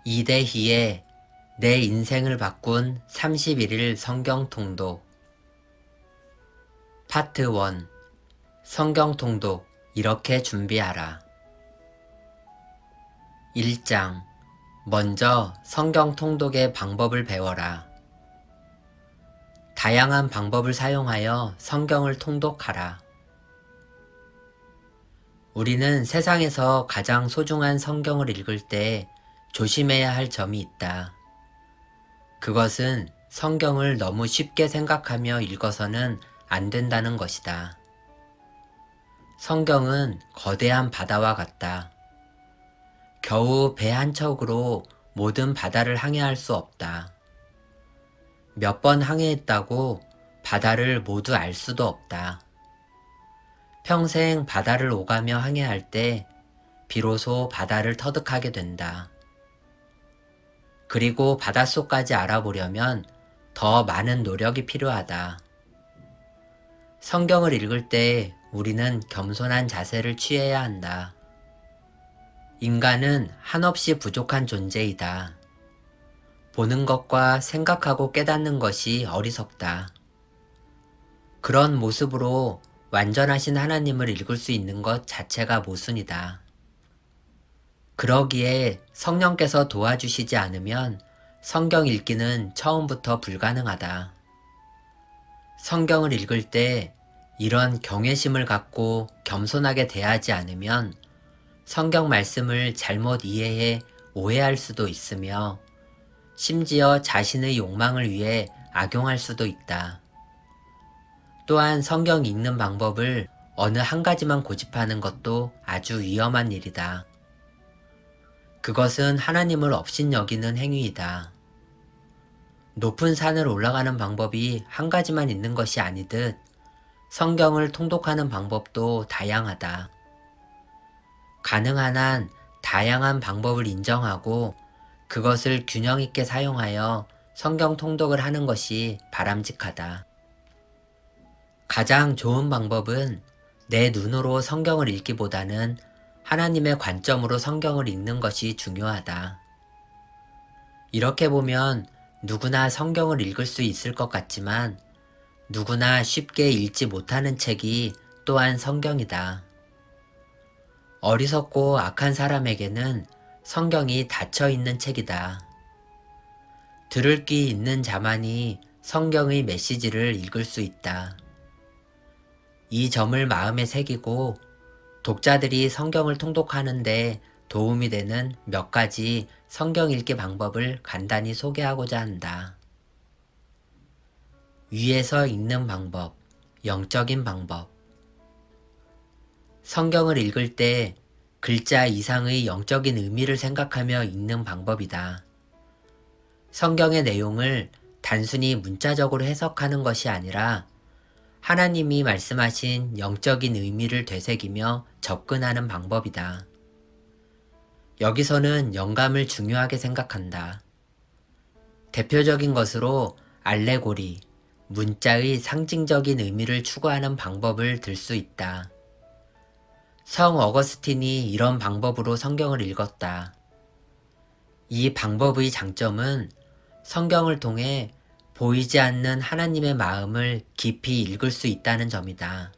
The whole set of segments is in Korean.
이대희의 내 인생을 바꾼 31일 성경 통독 파트 1 성경 통독 이렇게 준비하라. 1장 먼저 성경 통독의 방법을 배워라. 다양한 방법을 사용하여 성경을 통독하라. 우리는 세상에서 가장 소중한 성경을 읽을 때 조심해야 할 점이 있다. 그것은 성경을 너무 쉽게 생각하며 읽어서는 안 된다는 것이다. 성경은 거대한 바다와 같다. 겨우 배 한 척으로 모든 바다를 항해할 수 없다. 몇 번 항해했다고 바다를 모두 알 수도 없다. 평생 바다를 오가며 항해할 때 비로소 바다를 터득하게 된다. 그리고 바닷속까지 알아보려면 더 많은 노력이 필요하다. 성경을 읽을 때 우리는 겸손한 자세를 취해야 한다. 인간은 한없이 부족한 존재이다. 보는 것과 생각하고 깨닫는 것이 어리석다. 그런 모습으로 완전하신 하나님을 읽을 수 있는 것 자체가 모순이다. 그러기에 성령께서 도와주시지 않으면 성경 읽기는 처음부터 불가능하다. 성경을 읽을 때 이런 경외심을 갖고 겸손하게 대하지 않으면 성경 말씀을 잘못 이해해 오해할 수도 있으며 심지어 자신의 욕망을 위해 악용할 수도 있다. 또한 성경 읽는 방법을 어느 한 가지만 고집하는 것도 아주 위험한 일이다. 그것은 하나님을 업신여기는 행위이다. 높은 산을 올라가는 방법이 한 가지만 있는 것이 아니듯 성경을 통독하는 방법도 다양하다. 가능한 한 다양한 방법을 인정하고 그것을 균형 있게 사용하여 성경 통독을 하는 것이 바람직하다. 가장 좋은 방법은 내 눈으로 성경을 읽기보다는 하나님의 관점으로 성경을 읽는 것이 중요하다. 이렇게 보면 누구나 성경을 읽을 수 있을 것 같지만 누구나 쉽게 읽지 못하는 책이 또한 성경이다. 어리석고 악한 사람에게는 성경이 닫혀 있는 책이다. 들을 귀 있는 자만이 성경의 메시지를 읽을 수 있다. 이 점을 마음에 새기고 독자들이 성경을 통독하는데 도움이 되는 몇 가지 성경 읽기 방법을 간단히 소개하고자 한다. 위에서 읽는 방법, 영적인 방법. 성경을 읽을 때 글자 이상의 영적인 의미를 생각하며 읽는 방법이다. 성경의 내용을 단순히 문자적으로 해석하는 것이 아니라 하나님이 말씀하신 영적인 의미를 되새기며 접근하는 방법이다. 여기서는 영감을 중요하게 생각한다. 대표적인 것으로 알레고리, 문자의 상징적인 의미를 추구하는 방법을 들 수 있다. 성 어거스틴이 이런 방법으로 성경을 읽었다. 이 방법의 장점은 성경을 통해 보이지 않는 하나님의 마음을 깊이 읽을 수 있다는 점이다.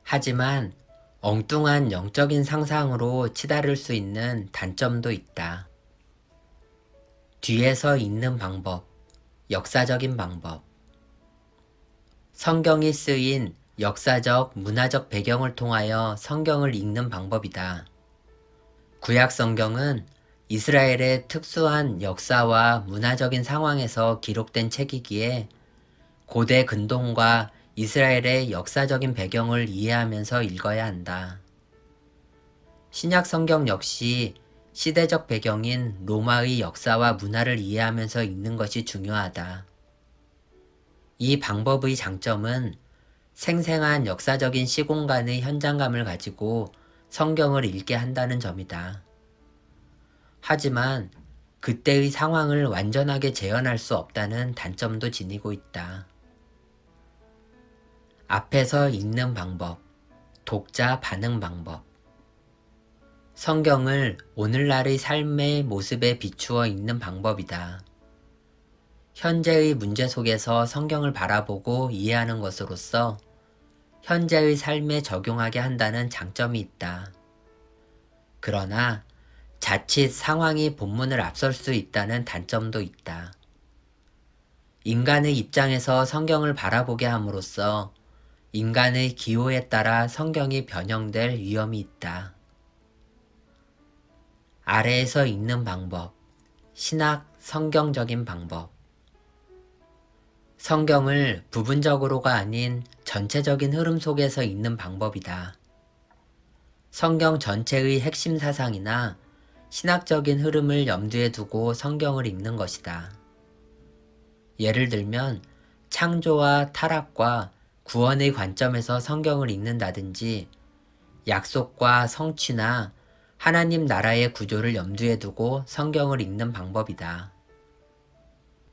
하지만 엉뚱한 영적인 상상으로 치달을 수 있는 단점도 있다. 뒤에서 읽는 방법, 역사적인 방법. 성경이 쓰인 역사적, 문화적 배경을 통하여 성경을 읽는 방법이다. 구약 성경은 이스라엘의 특수한 역사와 문화적인 상황에서 기록된 책이기에 고대 근동과 이스라엘의 역사적인 배경을 이해하면서 읽어야 한다. 신약 성경 역시 시대적 배경인 로마의 역사와 문화를 이해하면서 읽는 것이 중요하다. 이 방법의 장점은 생생한 역사적인 시공간의 현장감을 가지고 성경을 읽게 한다는 점이다. 하지만 그때의 상황을 완전하게 재현할 수 없다는 단점도 지니고 있다. 앞에서 읽는 방법, 독자 반응 방법. 성경을 오늘날의 삶의 모습에 비추어 읽는 방법이다. 현재의 문제 속에서 성경을 바라보고 이해하는 것으로써 현재의 삶에 적용하게 한다는 장점이 있다. 그러나 자칫 상황이 본문을 앞설 수 있다는 단점도 있다. 인간의 입장에서 성경을 바라보게 함으로써 인간의 기호에 따라 성경이 변형될 위험이 있다. 아래에서 읽는 방법, 신학 성경적인 방법. 성경을 부분적으로가 아닌 전체적인 흐름 속에서 읽는 방법이다. 성경 전체의 핵심 사상이나 신학적인 흐름을 염두에 두고 성경을 읽는 것이다. 예를 들면 창조와 타락과 구원의 관점에서 성경을 읽는다든지 약속과 성취나 하나님 나라의 구조를 염두에 두고 성경을 읽는 방법이다.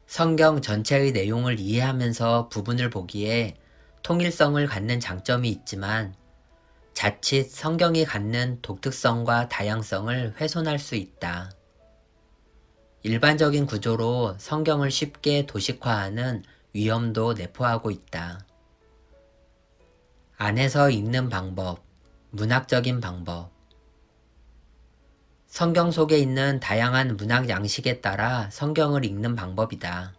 성경 전체의 내용을 이해하면서 부분을 보기에 통일성을 갖는 장점이 있지만 자칫 성경이 갖는 독특성과 다양성을 훼손할 수 있다. 일반적인 구조로 성경을 쉽게 도식화하는 위험도 내포하고 있다. 안에서 읽는 방법, 문학적인 방법. 성경 속에 있는 다양한 문학 양식에 따라 성경을 읽는 방법이다.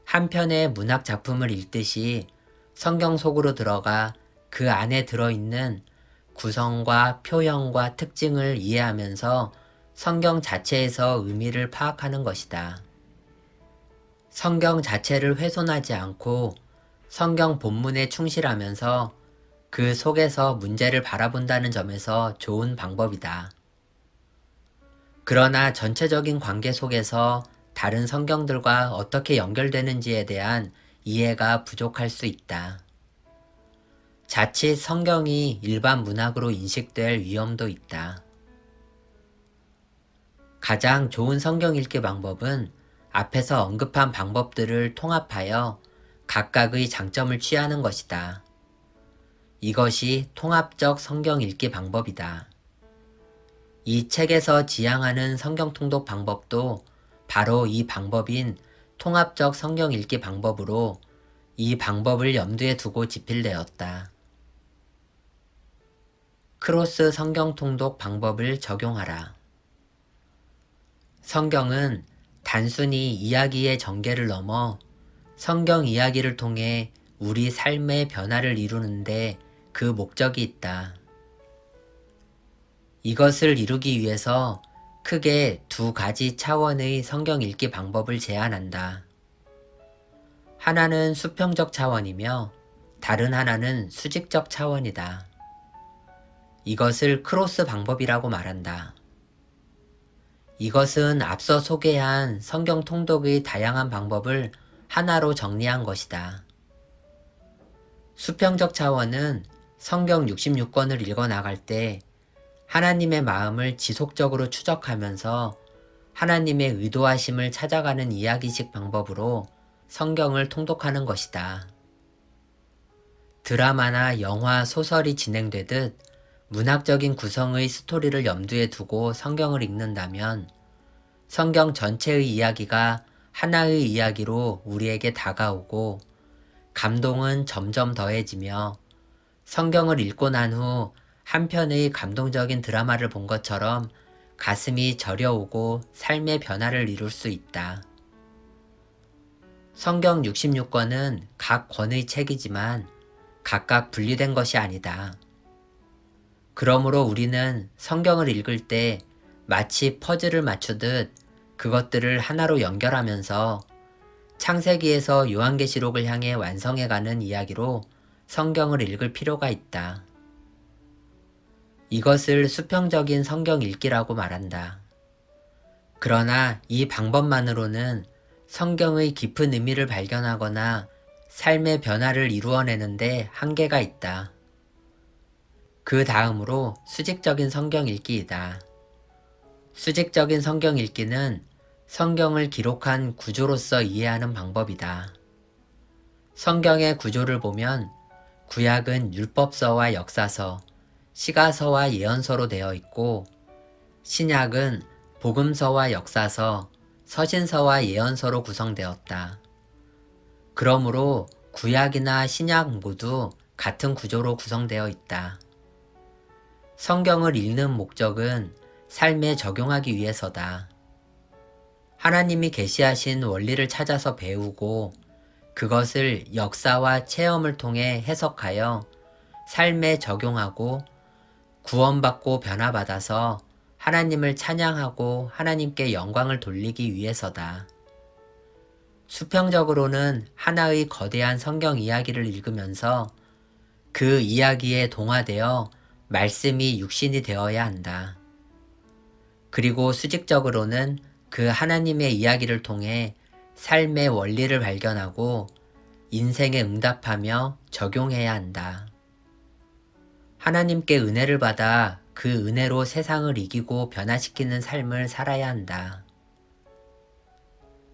한 편의 문학 작품을 읽듯이 성경 속으로 들어가 그 안에 들어있는 구성과 표현과 특징을 이해하면서 성경 자체에서 의미를 파악하는 것이다. 성경 자체를 훼손하지 않고 성경 본문에 충실하면서 그 속에서 문제를 바라본다는 점에서 좋은 방법이다. 그러나 전체적인 관계 속에서 다른 성경들과 어떻게 연결되는지에 대한 이해가 부족할 수 있다. 자칫 성경이 일반 문학으로 인식될 위험도 있다. 가장 좋은 성경 읽기 방법은 앞에서 언급한 방법들을 통합하여 각각의 장점을 취하는 것이다. 이것이 통합적 성경 읽기 방법이다. 이 책에서 지향하는 성경 통독 방법도 바로 이 방법인 통합적 성경 읽기 방법으로 이 방법을 염두에 두고 집필되었다. 크로스 성경 통독 방법을 적용하라. 성경은 단순히 이야기의 전개를 넘어 성경 이야기를 통해 우리 삶의 변화를 이루는데 그 목적이 있다. 이것을 이루기 위해서 크게 두 가지 차원의 성경 읽기 방법을 제안한다. 하나는 수평적 차원이며 다른 하나는 수직적 차원이다. 이것을 크로스 방법이라고 말한다. 이것은 앞서 소개한 성경 통독의 다양한 방법을 하나로 정리한 것이다. 수평적 차원은 성경 66권을 읽어 나갈 때 하나님의 마음을 지속적으로 추적하면서 하나님의 의도하심을 찾아가는 이야기식 방법으로 성경을 통독하는 것이다. 드라마나 영화, 소설이 진행되듯 문학적인 구성의 스토리를 염두에 두고 성경을 읽는다면 성경 전체의 이야기가 하나의 이야기로 우리에게 다가오고 감동은 점점 더해지며 성경을 읽고 난 후 한 편의 감동적인 드라마를 본 것처럼 가슴이 저려오고 삶의 변화를 이룰 수 있다. 성경 66권은 각 권의 책이지만 각각 분리된 것이 아니다. 그러므로 우리는 성경을 읽을 때 마치 퍼즐을 맞추듯 그것들을 하나로 연결하면서 창세기에서 요한계시록을 향해 완성해가는 이야기로 성경을 읽을 필요가 있다. 이것을 수평적인 성경 읽기라고 말한다. 그러나 이 방법만으로는 성경의 깊은 의미를 발견하거나 삶의 변화를 이루어내는데 한계가 있다. 그 다음으로 수직적인 성경 읽기이다. 수직적인 성경 읽기는 성경을 기록한 구조로서 이해하는 방법이다. 성경의 구조를 보면 구약은 율법서와 역사서, 시가서와 예언서로 되어 있고, 신약은 복음서와 역사서, 서신서와 예언서로 구성되었다. 그러므로 구약이나 신약 모두 같은 구조로 구성되어 있다. 성경을 읽는 목적은 삶에 적용하기 위해서다. 하나님이 계시하신 원리를 찾아서 배우고 그것을 역사와 체험을 통해 해석하여 삶에 적용하고 구원받고 변화받아서 하나님을 찬양하고 하나님께 영광을 돌리기 위해서다. 수평적으로는 하나의 거대한 성경 이야기를 읽으면서 그 이야기에 동화되어 말씀이 육신이 되어야 한다. 그리고 수직적으로는 그 하나님의 이야기를 통해 삶의 원리를 발견하고 인생에 응답하며 적용해야 한다. 하나님께 은혜를 받아 그 은혜로 세상을 이기고 변화시키는 삶을 살아야 한다.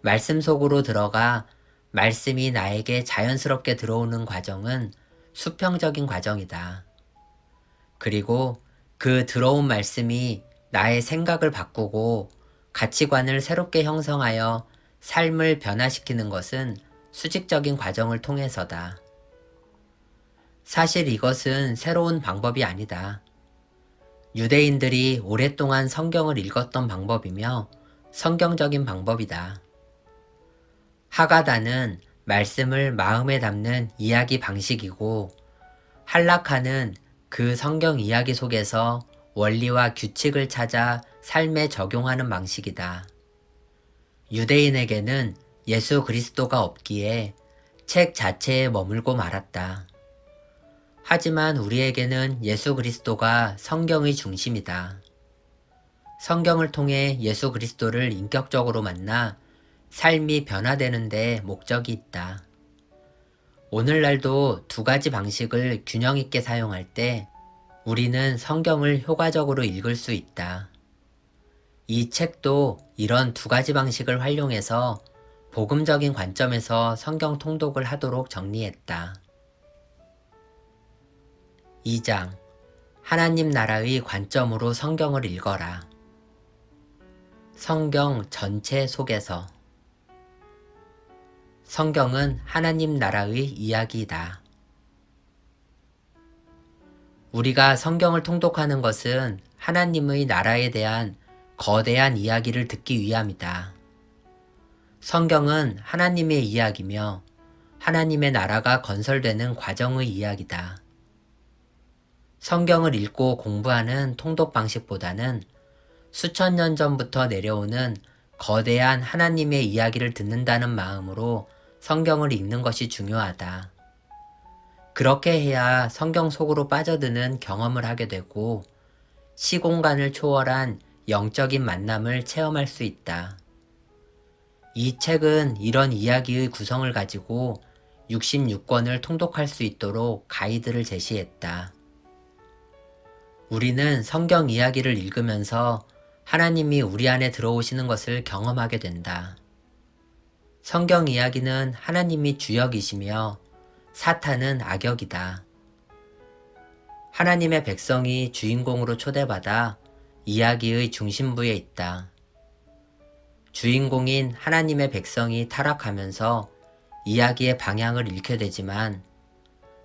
말씀 속으로 들어가 말씀이 나에게 자연스럽게 들어오는 과정은 수평적인 과정이다. 그리고 그 들어온 말씀이 나의 생각을 바꾸고 가치관을 새롭게 형성하여 삶을 변화시키는 것은 수직적인 과정을 통해서다. 사실 이것은 새로운 방법이 아니다. 유대인들이 오랫동안 성경을 읽었던 방법이며 성경적인 방법이다. 하가다는 말씀을 마음에 담는 이야기 방식이고, 할라카는 그 성경 이야기 속에서 원리와 규칙을 찾아 삶에 적용하는 방식이다. 유대인에게는 예수 그리스도가 없기에 책 자체에 머물고 말았다. 하지만 우리에게는 예수 그리스도가 성경의 중심이다. 성경을 통해 예수 그리스도를 인격적으로 만나 삶이 변화되는 데 목적이 있다. 오늘날도 두 가지 방식을 균형 있게 사용할 때 우리는 성경을 효과적으로 읽을 수 있다. 이 책도 이런 두 가지 방식을 활용해서 복음적인 관점에서 성경 통독을 하도록 정리했다. 2장 하나님 나라의 관점으로 성경을 읽어라. 성경 전체 속에서 성경은 하나님 나라의 이야기이다. 우리가 성경을 통독하는 것은 하나님의 나라에 대한 거대한 이야기를 듣기 위함이다. 성경은 하나님의 이야기며 하나님의 나라가 건설되는 과정의 이야기다. 성경을 읽고 공부하는 통독 방식보다는 수천 년 전부터 내려오는 거대한 하나님의 이야기를 듣는다는 마음으로 성경을 읽는 것이 중요하다. 그렇게 해야 성경 속으로 빠져드는 경험을 하게 되고 시공간을 초월한 영적인 만남을 체험할 수 있다. 이 책은 이런 이야기의 구성을 가지고 66권을 통독할 수 있도록 가이드를 제시했다. 우리는 성경 이야기를 읽으면서 하나님이 우리 안에 들어오시는 것을 경험하게 된다. 성경 이야기는 하나님이 주역이시며 사탄은 악역이다. 하나님의 백성이 주인공으로 초대받아 이야기의 중심부에 있다. 주인공인 하나님의 백성이 타락하면서 이야기의 방향을 잃게 되지만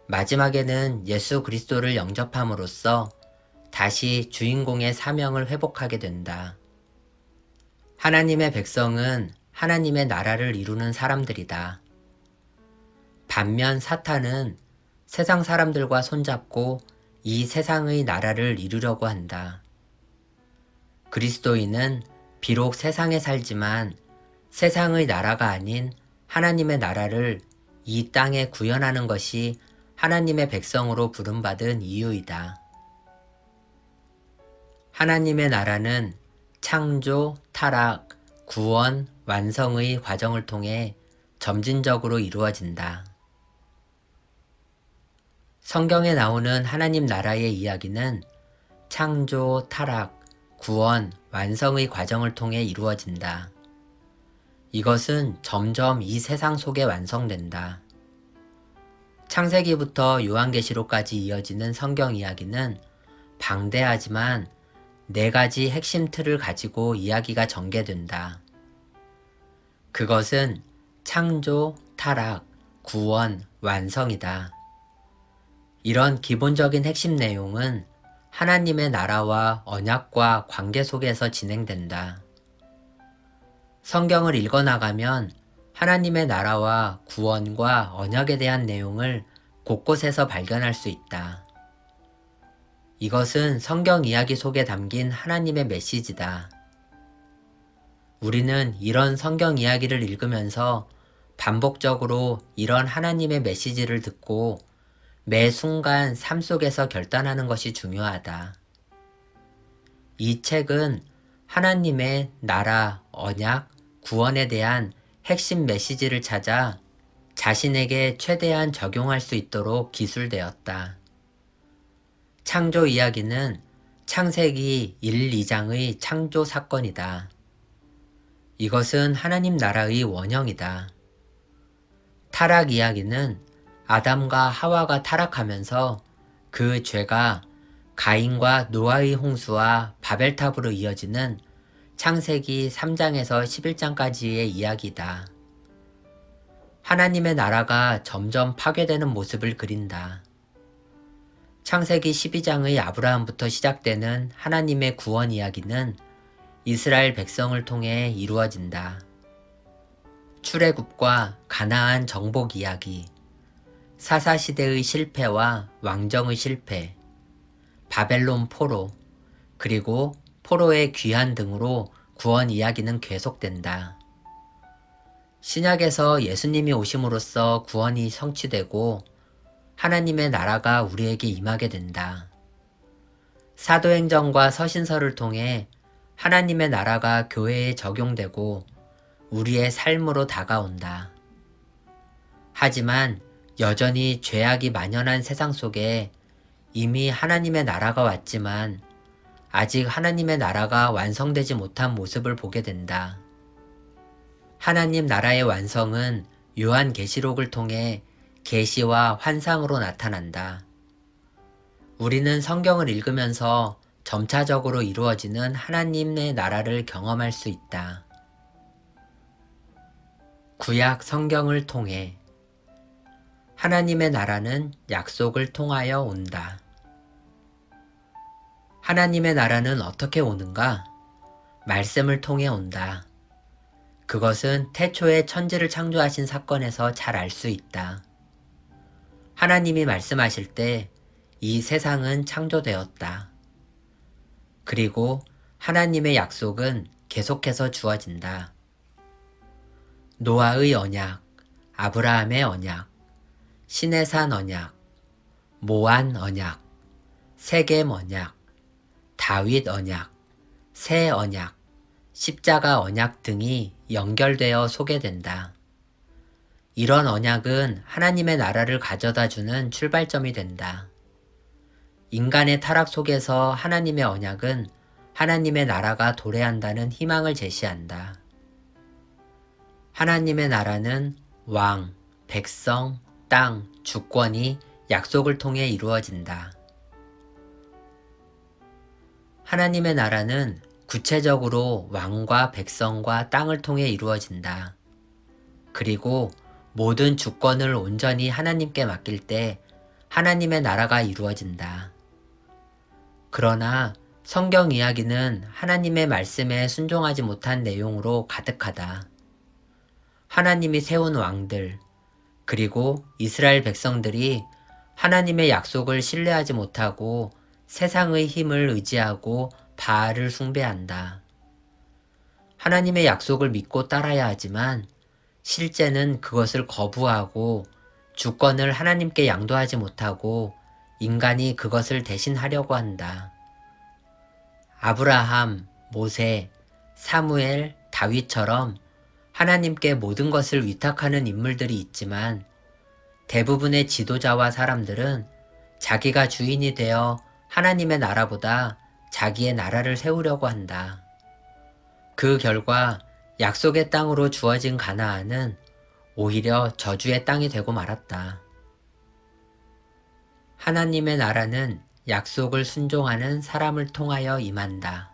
마지막에는 예수 그리스도를 영접함으로써 다시 주인공의 사명을 회복하게 된다. 하나님의 백성은 하나님의 나라를 이루는 사람들이다. 반면 사탄은 세상 사람들과 손잡고 이 세상의 나라를 이루려고 한다. 그리스도인은 비록 세상에 살지만 세상의 나라가 아닌 하나님의 나라를 이 땅에 구현하는 것이 하나님의 백성으로 부름받은 이유이다. 하나님의 나라는 창조, 타락, 구원, 완성의 과정을 통해 점진적으로 이루어진다. 성경에 나오는 하나님 나라의 이야기는 창조, 타락, 구원, 완성의 과정을 통해 이루어진다. 이것은 점점 이 세상 속에 완성된다. 창세기부터 요한계시록까지 이어지는 성경 이야기는 방대하지만 네 가지 핵심 틀을 가지고 이야기가 전개된다. 그것은 창조, 타락, 구원, 완성이다. 이런 기본적인 핵심 내용은 하나님의 나라와 언약과 관계 속에서 진행된다. 성경을 읽어나가면 하나님의 나라와 구원과 언약에 대한 내용을 곳곳에서 발견할 수 있다. 이것은 성경 이야기 속에 담긴 하나님의 메시지다. 우리는 이런 성경 이야기를 읽으면서 반복적으로 이런 하나님의 메시지를 듣고 매 순간 삶 속에서 결단하는 것이 중요하다. 이 책은 하나님의 나라, 언약, 구원에 대한 핵심 메시지를 찾아 자신에게 최대한 적용할 수 있도록 기술되었다. 창조 이야기는 창세기 1, 2장의 창조 사건이다. 이것은 하나님 나라의 원형이다. 타락 이야기는 아담과 하와가 타락하면서 그 죄가 가인과 노아의 홍수와 바벨탑으로 이어지는 창세기 3장에서 11장까지의 이야기다. 하나님의 나라가 점점 파괴되는 모습을 그린다. 창세기 12장의 아브라함부터 시작되는 하나님의 구원 이야기는 이스라엘 백성을 통해 이루어진다. 출애굽과 가나안 정복 이야기, 사사시대의 실패와 왕정의 실패, 바벨론 포로, 그리고 포로의 귀환 등으로 구원 이야기는 계속된다. 신약에서 예수님이 오심으로써 구원이 성취되고 하나님의 나라가 우리에게 임하게 된다. 사도행전과 서신서를 통해 하나님의 나라가 교회에 적용되고 우리의 삶으로 다가온다. 하지만 여전히 죄악이 만연한 세상 속에 이미 하나님의 나라가 왔지만 아직 하나님의 나라가 완성되지 못한 모습을 보게 된다. 하나님 나라의 완성은 요한계시록을 통해 계시와 환상으로 나타난다. 우리는 성경을 읽으면서 점차적으로 이루어지는 하나님의 나라를 경험할 수 있다. 구약 성경을 통해 하나님의 나라는 약속을 통하여 온다. 하나님의 나라는 어떻게 오는가? 말씀을 통해 온다. 그것은 태초에 천지를 창조하신 사건에서 잘 알 수 있다. 하나님이 말씀하실 때 이 세상은 창조되었다. 그리고 하나님의 약속은 계속해서 주어진다. 노아의 언약, 아브라함의 언약, 시내산 언약, 모한 언약, 세겜 언약, 다윗 언약, 새 언약, 십자가 언약 등이 연결되어 소개된다. 이런 언약은 하나님의 나라를 가져다 주는 출발점이 된다. 인간의 타락 속에서 하나님의 언약은 하나님의 나라가 도래한다는 희망을 제시한다. 하나님의 나라는 왕, 백성, 땅, 주권이 약속을 통해 이루어진다. 하나님의 나라는 구체적으로 왕과 백성과 땅을 통해 이루어진다. 그리고 모든 주권을 온전히 하나님께 맡길 때 하나님의 나라가 이루어진다. 그러나 성경 이야기는 하나님의 말씀에 순종하지 못한 내용으로 가득하다. 하나님이 세운 왕들, 그리고 이스라엘 백성들이 하나님의 약속을 신뢰하지 못하고 세상의 힘을 의지하고 바알을 숭배한다. 하나님의 약속을 믿고 따라야 하지만 실제는 그것을 거부하고 주권을 하나님께 양도하지 못하고 인간이 그것을 대신하려고 한다. 아브라함, 모세, 사무엘, 다윗처럼 하나님께 모든 것을 위탁하는 인물들이 있지만 대부분의 지도자와 사람들은 자기가 주인이 되어 하나님의 나라보다 자기의 나라를 세우려고 한다. 그 결과 약속의 땅으로 주어진 가나안은 오히려 저주의 땅이 되고 말았다. 하나님의 나라는 약속을 순종하는 사람을 통하여 임한다.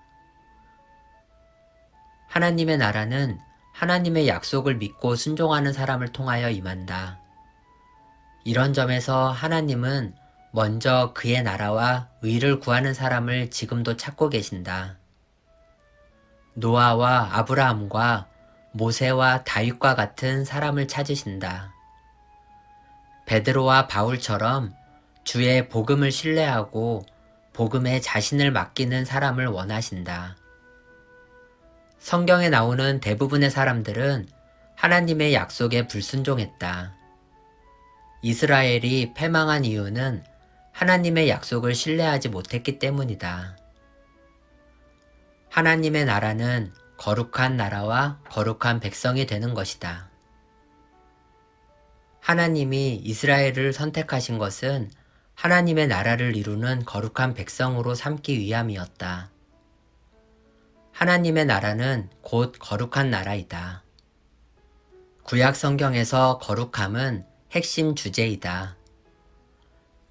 하나님의 나라는 하나님의 약속을 믿고 순종하는 사람을 통하여 임한다. 이런 점에서 하나님은 먼저 그의 나라와 의를 구하는 사람을 지금도 찾고 계신다. 노아와 아브라함과 모세와 다윗과 같은 사람을 찾으신다. 베드로와 바울처럼 주의 복음을 신뢰하고 복음에 자신을 맡기는 사람을 원하신다. 성경에 나오는 대부분의 사람들은 하나님의 약속에 불순종했다. 이스라엘이 패망한 이유는 하나님의 약속을 신뢰하지 못했기 때문이다. 하나님의 나라는 거룩한 나라와 거룩한 백성이 되는 것이다. 하나님이 이스라엘을 선택하신 것은 하나님의 나라를 이루는 거룩한 백성으로 삼기 위함이었다. 하나님의 나라는 곧 거룩한 나라이다. 구약 성경에서 거룩함은 핵심 주제이다.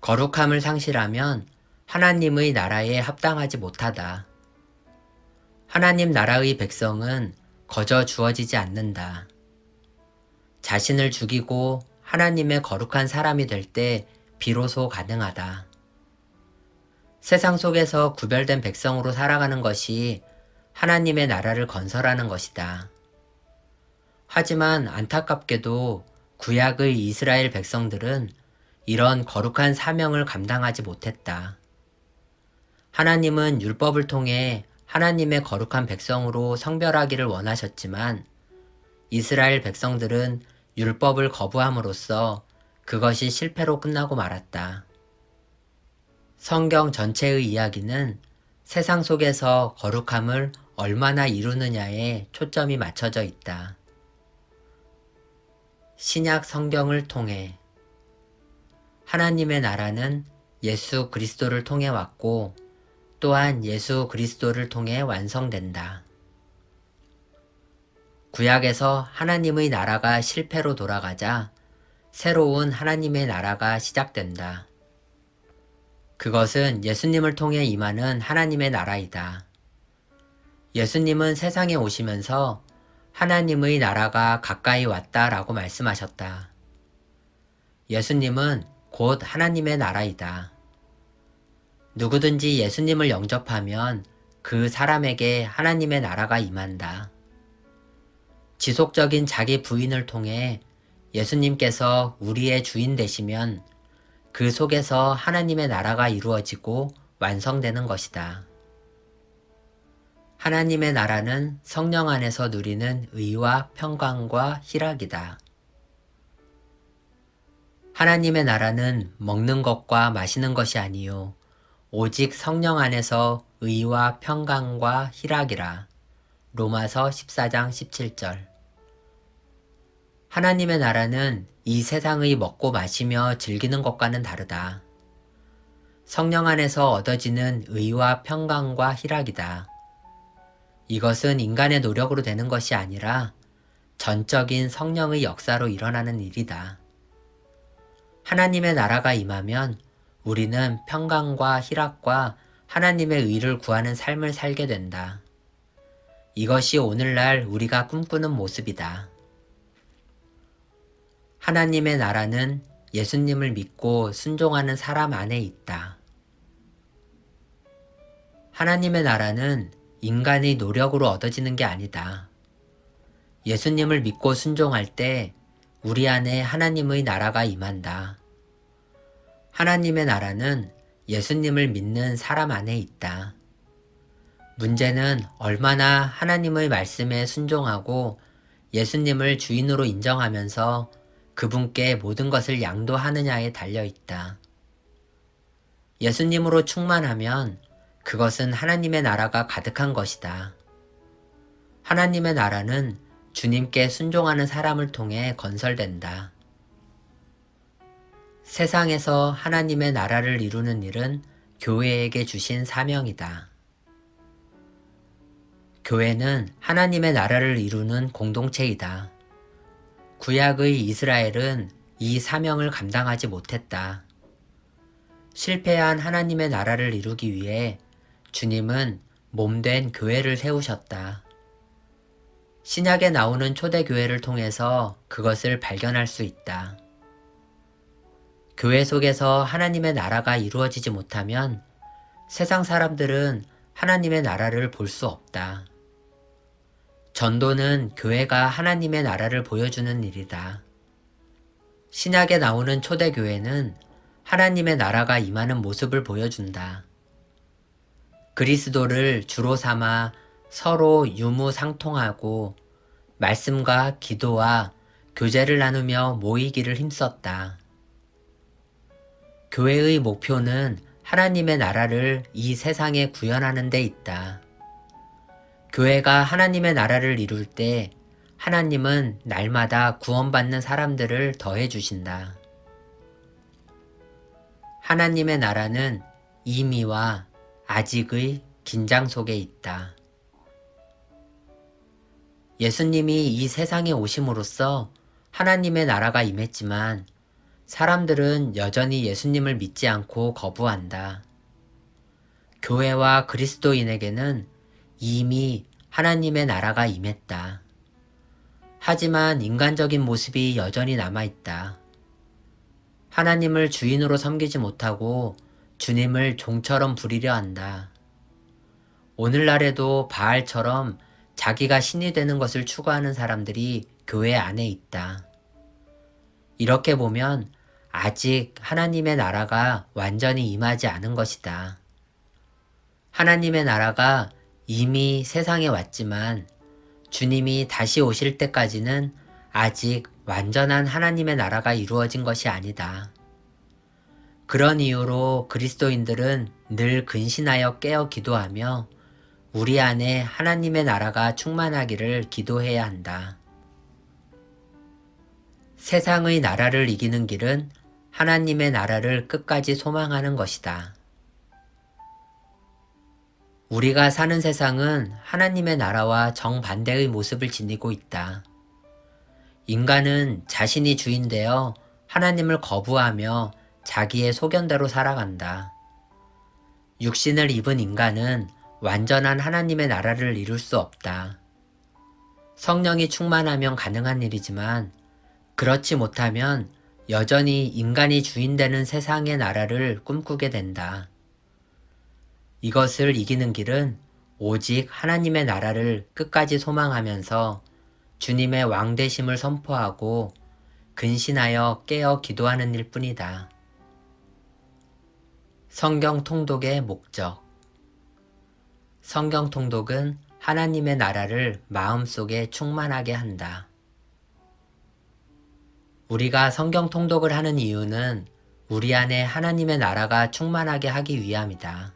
거룩함을 상실하면 하나님의 나라에 합당하지 못하다. 하나님 나라의 백성은 거저 주어지지 않는다. 자신을 죽이고 하나님의 거룩한 사람이 될 때 비로소 가능하다. 세상 속에서 구별된 백성으로 살아가는 것이 하나님의 나라를 건설하는 것이다. 하지만 안타깝게도 구약의 이스라엘 백성들은 이런 거룩한 사명을 감당하지 못했다. 하나님은 율법을 통해 하나님의 거룩한 백성으로 성별하기를 원하셨지만 이스라엘 백성들은 율법을 거부함으로써 그것이 실패로 끝나고 말았다. 성경 전체의 이야기는 세상 속에서 거룩함을 얼마나 이루느냐에 초점이 맞춰져 있다. 신약 성경을 통해 하나님의 나라는 예수 그리스도를 통해 왔고 또한 예수 그리스도를 통해 완성된다. 구약에서 하나님의 나라가 실패로 돌아가자 새로운 하나님의 나라가 시작된다. 그것은 예수님을 통해 임하는 하나님의 나라이다. 예수님은 세상에 오시면서 하나님의 나라가 가까이 왔다라고 말씀하셨다. 예수님은 곧 하나님의 나라이다. 누구든지 예수님을 영접하면 그 사람에게 하나님의 나라가 임한다. 지속적인 자기 부인을 통해 예수님께서 우리의 주인 되시면 그 속에서 하나님의 나라가 이루어지고 완성되는 것이다. 하나님의 나라는 성령 안에서 누리는 의와 평강과 희락이다. 하나님의 나라는 먹는 것과 마시는 것이 아니요 오직 성령 안에서 의와 평강과 희락이라. 로마서 14장 17절. 하나님의 나라는 이 세상의 먹고 마시며 즐기는 것과는 다르다. 성령 안에서 얻어지는 의와 평강과 희락이다. 이것은 인간의 노력으로 되는 것이 아니라 전적인 성령의 역사로 일어나는 일이다. 하나님의 나라가 임하면 우리는 평강과 희락과 하나님의 의를 구하는 삶을 살게 된다. 이것이 오늘날 우리가 꿈꾸는 모습이다. 하나님의 나라는 예수님을 믿고 순종하는 사람 안에 있다. 하나님의 나라는 인간의 노력으로 얻어지는 게 아니다. 예수님을 믿고 순종할 때 우리 안에 하나님의 나라가 임한다. 하나님의 나라는 예수님을 믿는 사람 안에 있다. 문제는 얼마나 하나님의 말씀에 순종하고 예수님을 주인으로 인정하면서 그분께 모든 것을 양도하느냐에 달려 있다. 예수님으로 충만하면 그것은 하나님의 나라가 가득한 것이다. 하나님의 나라는 주님께 순종하는 사람을 통해 건설된다. 세상에서 하나님의 나라를 이루는 일은 교회에게 주신 사명이다. 교회는 하나님의 나라를 이루는 공동체이다. 구약의 이스라엘은 이 사명을 감당하지 못했다. 실패한 하나님의 나라를 이루기 위해 주님은 몸된 교회를 세우셨다. 신약에 나오는 초대교회를 통해서 그것을 발견할 수 있다. 교회 속에서 하나님의 나라가 이루어지지 못하면 세상 사람들은 하나님의 나라를 볼 수 없다. 전도는 교회가 하나님의 나라를 보여주는 일이다. 신약에 나오는 초대교회는 하나님의 나라가 임하는 모습을 보여준다. 그리스도를 주로 삼아 서로 유무상통하고 말씀과 기도와 교제를 나누며 모이기를 힘썼다. 교회의 목표는 하나님의 나라를 이 세상에 구현하는 데 있다. 교회가 하나님의 나라를 이룰 때 하나님은 날마다 구원받는 사람들을 더해 주신다. 하나님의 나라는 이미와 아직의 긴장 속에 있다. 예수님이 이 세상에 오심으로써 하나님의 나라가 임했지만 사람들은 여전히 예수님을 믿지 않고 거부한다. 교회와 그리스도인에게는 이미 하나님의 나라가 임했다. 하지만 인간적인 모습이 여전히 남아있다. 하나님을 주인으로 섬기지 못하고 주님을 종처럼 부리려 한다. 오늘날에도 바알처럼 자기가 신이 되는 것을 추구하는 사람들이 교회 안에 있다. 이렇게 보면 아직 하나님의 나라가 완전히 임하지 않은 것이다. 하나님의 나라가 이미 세상에 왔지만 주님이 다시 오실 때까지는 아직 완전한 하나님의 나라가 이루어진 것이 아니다. 그런 이유로 그리스도인들은 늘 근신하여 깨어 기도하며 우리 안에 하나님의 나라가 충만하기를 기도해야 한다. 세상의 나라를 이기는 길은 하나님의 나라를 끝까지 소망하는 것이다. 우리가 사는 세상은 하나님의 나라와 정반대의 모습을 지니고 있다. 인간은 자신이 주인되어 하나님을 거부하며 자기의 소견대로 살아간다. 육신을 입은 인간은 완전한 하나님의 나라를 이룰 수 없다. 성령이 충만하면 가능한 일이지만 그렇지 못하면 여전히 인간이 주인되는 세상의 나라를 꿈꾸게 된다. 이것을 이기는 길은 오직 하나님의 나라를 끝까지 소망하면서 주님의 왕되심을 선포하고 근신하여 깨어 기도하는 일뿐이다. 성경 통독의 목적. 성경 통독은 하나님의 나라를 마음속에 충만하게 한다. 우리가 성경 통독을 하는 이유는 우리 안에 하나님의 나라가 충만하게 하기 위함이다.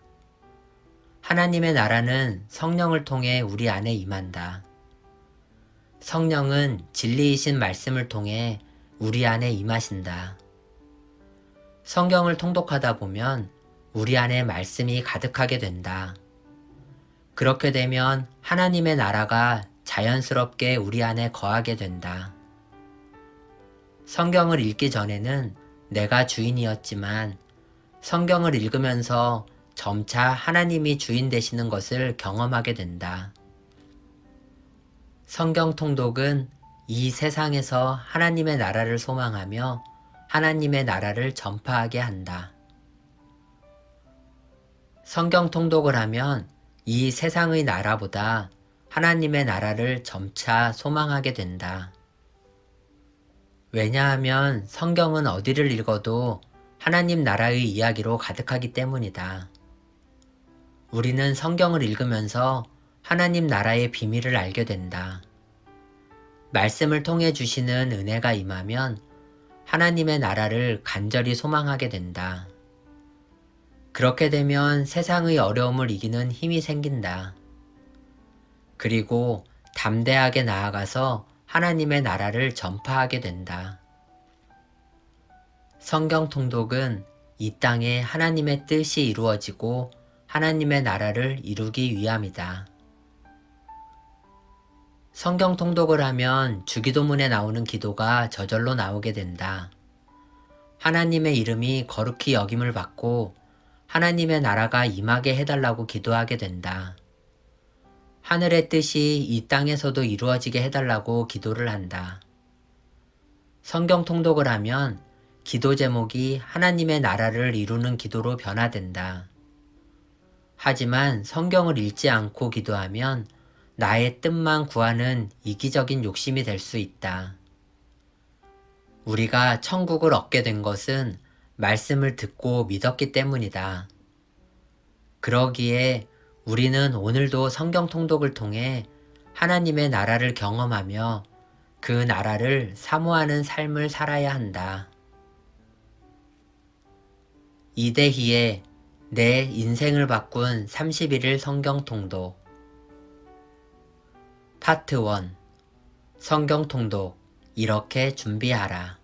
하나님의 나라는 성령을 통해 우리 안에 임한다. 성령은 진리이신 말씀을 통해 우리 안에 임하신다. 성경을 통독하다 보면 우리 안에 말씀이 가득하게 된다. 그렇게 되면 하나님의 나라가 자연스럽게 우리 안에 거하게 된다. 성경을 읽기 전에는 내가 주인이었지만 성경을 읽으면서 점차 하나님이 주인 되시는 것을 경험하게 된다. 성경 통독은 이 세상에서 하나님의 나라를 소망하며 하나님의 나라를 전파하게 한다. 성경 통독을 하면 이 세상의 나라보다 하나님의 나라를 점차 소망하게 된다. 왜냐하면 성경은 어디를 읽어도 하나님 나라의 이야기로 가득하기 때문이다. 우리는 성경을 읽으면서 하나님 나라의 비밀을 알게 된다. 말씀을 통해 주시는 은혜가 임하면 하나님의 나라를 간절히 소망하게 된다. 그렇게 되면 세상의 어려움을 이기는 힘이 생긴다. 그리고 담대하게 나아가서 하나님의 나라를 전파하게 된다. 성경 통독은 이 땅에 하나님의 뜻이 이루어지고 하나님의 나라를 이루기 위함이다. 성경 통독을 하면 주기도문에 나오는 기도가 저절로 나오게 된다. 하나님의 이름이 거룩히 여김을 받고 하나님의 나라가 임하게 해달라고 기도하게 된다. 하늘의 뜻이 이 땅에서도 이루어지게 해달라고 기도를 한다. 성경 통독을 하면 기도 제목이 하나님의 나라를 이루는 기도로 변화된다. 하지만 성경을 읽지 않고 기도하면 나의 뜻만 구하는 이기적인 욕심이 될 수 있다. 우리가 천국을 얻게 된 것은 말씀을 듣고 믿었기 때문이다. 그러기에 우리는 오늘도 성경 통독을 통해 하나님의 나라를 경험하며 그 나라를 사모하는 삶을 살아야 한다. 이대희의 내 인생을 바꾼 31일 성경 통독 파트 1 성경 통독 이렇게 준비하라.